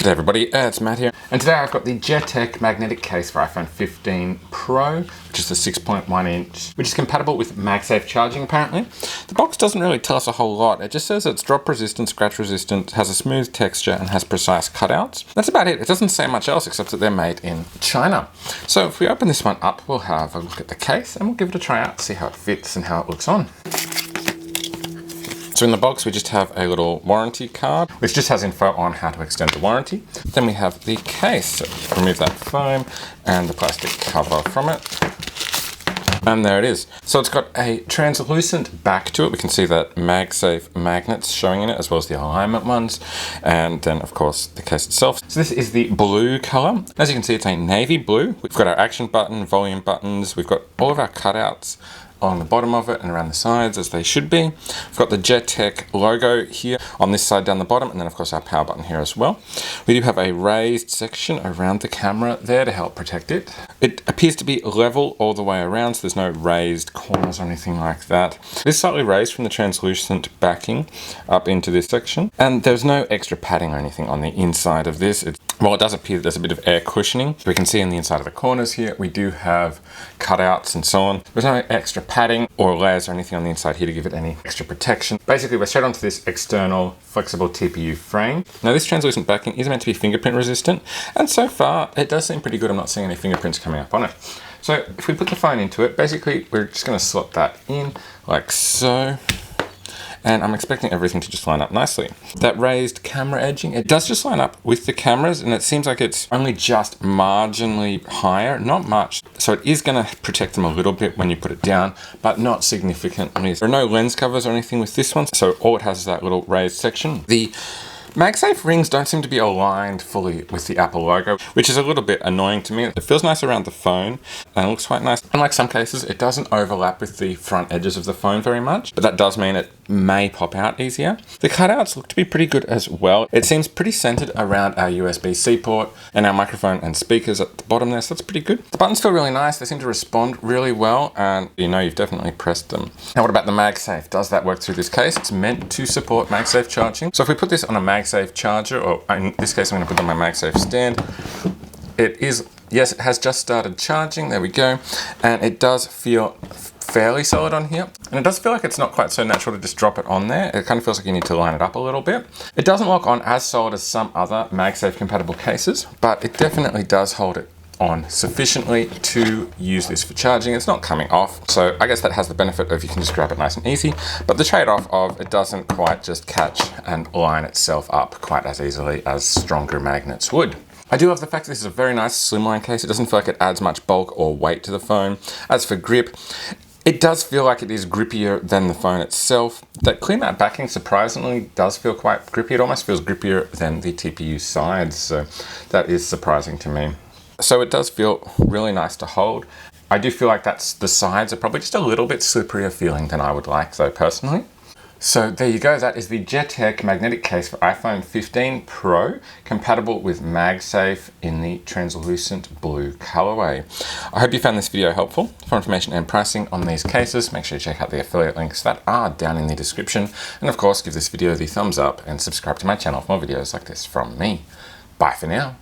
Hey everybody, it's Matt here, and today I've got the JETech magnetic case for iPhone 15 Pro, which is the 6.1 inch, which is compatible with MagSafe charging apparently. The box doesn't really tell us a whole lot. It just says it's drop resistant, scratch resistant, has a smooth texture, and has precise cutouts. That's about it. It doesn't say much else except that they're made in China. So if we open this one up, we'll have a look at the case and we'll give it a try out, see how it fits and how it looks on. So in the box, we just have a little warranty card, which just has info on how to extend the warranty. Then we have the case. So remove that foam and the plastic cover from it. And there it is. So it's got a translucent back to it. We can see that MagSafe magnets showing in it, as well as the alignment ones. And then of course the case itself. So this is the blue color. As you can see, it's a navy blue. We've got our action button, volume buttons. We've got all of our cutouts on the bottom of it and around the sides, as they should be. We've got the JETech logo here on this side down the bottom, and then of course our power button here as well. We do have a raised section around the camera there to help protect it. It appears to be level all the way around, so there's no raised corners or anything like that. It is slightly raised from the translucent backing up into this section, and there's no extra padding or anything on the inside of this. Well, it does appear that there's a bit of air cushioning. So we can see in the inside of the corners here, we do have cutouts and so on. There's no extra padding or layers or anything on the inside here to give it any extra protection. Basically, we're straight onto this external flexible TPU frame. Now this translucent backing is meant to be fingerprint resistant, and so far it does seem pretty good. I'm not seeing any fingerprints coming up on it. So if we put the phone into it, basically we're just going to slot that in like so. And I'm expecting everything to just line up nicely. That raised camera edging, it does just line up with the cameras, and it seems like it's only just marginally higher, not much. So it is gonna protect them a little bit when you put it down, but not significantly. There are no lens covers or anything with this one, so all it has is that little raised section. The MagSafe rings don't seem to be aligned fully with the Apple logo, which is a little bit annoying to me. It feels nice around the phone and it looks quite nice. Unlike some cases, it doesn't overlap with the front edges of the phone very much, but that does mean it may pop out easier. The cutouts look to be pretty good as well. It seems pretty centered around our USB-C port and our microphone and speakers at the bottom there, so that's pretty good. The buttons feel really nice. They seem to respond really well, and you know you've definitely pressed them. Now what about the MagSafe? Does that work through this case? It's meant to support MagSafe charging. So if we put this on a MagSafe charger, or in this case I'm going to put it on my MagSafe stand, yes, it has just started charging. There we go. And it does feel fairly solid on here. And it does feel like it's not quite so natural to just drop it on there. It kind of feels like you need to line it up a little bit. It doesn't lock on as solid as some other MagSafe compatible cases, but it definitely does hold it on sufficiently to use this for charging. It's not coming off, so I guess that has the benefit of you can just grab it nice and easy, but the trade-off of it doesn't quite just catch and line itself up quite as easily as stronger magnets would. I do love the fact that this is a very nice slimline case. It doesn't feel like it adds much bulk or weight to the phone. As for grip, it does feel like it is grippier than the phone itself. That clear matte backing surprisingly does feel quite grippy. It almost feels grippier than the TPU sides, so that is surprising to me. So it does feel really nice to hold. I do feel like the sides are probably just a little bit slipperier feeling than I would like though personally. So there you go, that is the JETech magnetic case for iPhone 15 Pro, compatible with MagSafe in the translucent blue colorway. I hope you found this video helpful. For information and pricing on these cases, make sure you check out the affiliate links that are down in the description. And of course, give this video the thumbs up and subscribe to my channel for more videos like this from me. Bye for now.